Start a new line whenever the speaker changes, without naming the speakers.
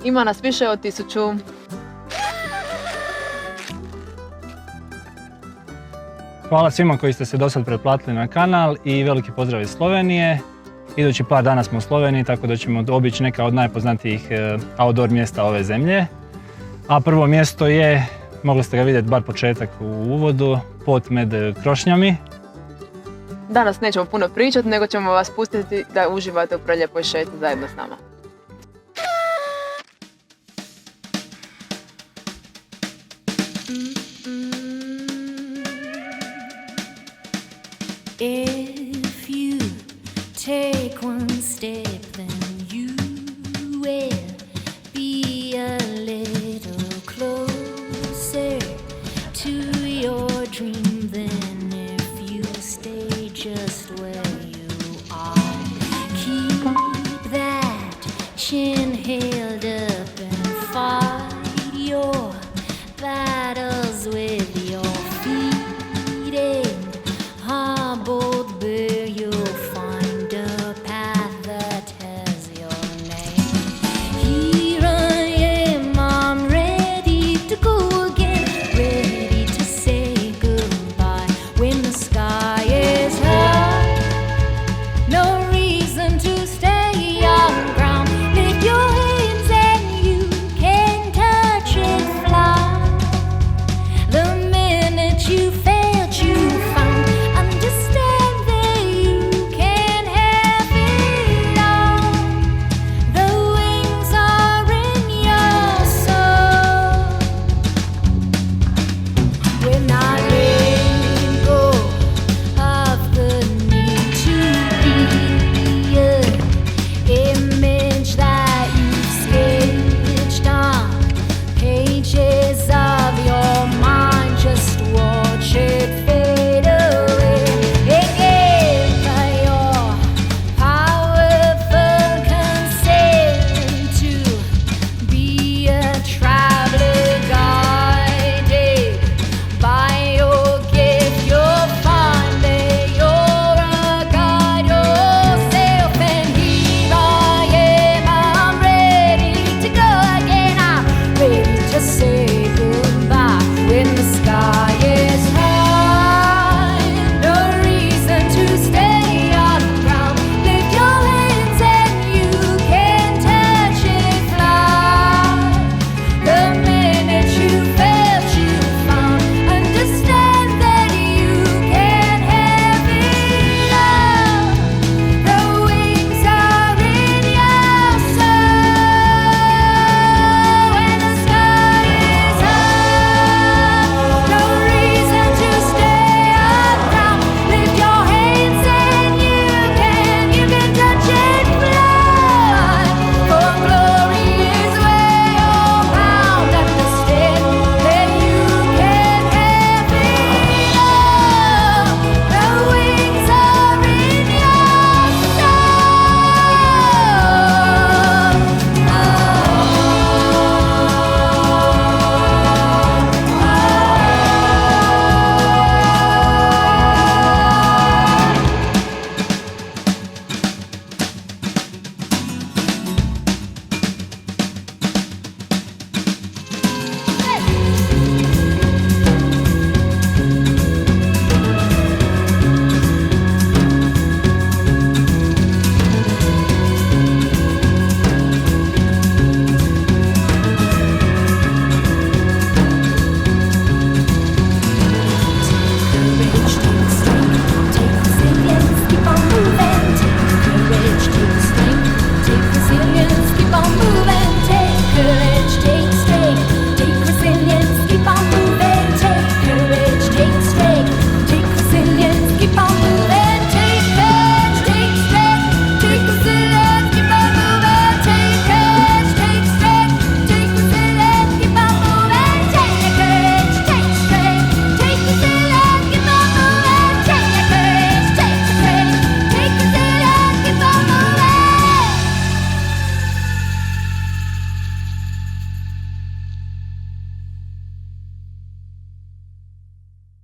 Ima nas više od 1000.
Hvala svima koji ste se do sad pretplatili na kanal i veliki pozdrav iz Slovenije. Idući par dana smo u Sloveniji, tako da ćemo obići neka od najpoznatijih outdoor mjesta ove zemlje. A prvo mjesto je, mogli ste ga vidjeti bar početak u uvodu, pot med krošnjami.
Danas nećemo puno pričati, nego ćemo vas pustiti da uživate u prelijepoj šetnji zajedno s nama.
If you take one step, then you will be a little closer to your dream than if you stay just where you are. Keep that chin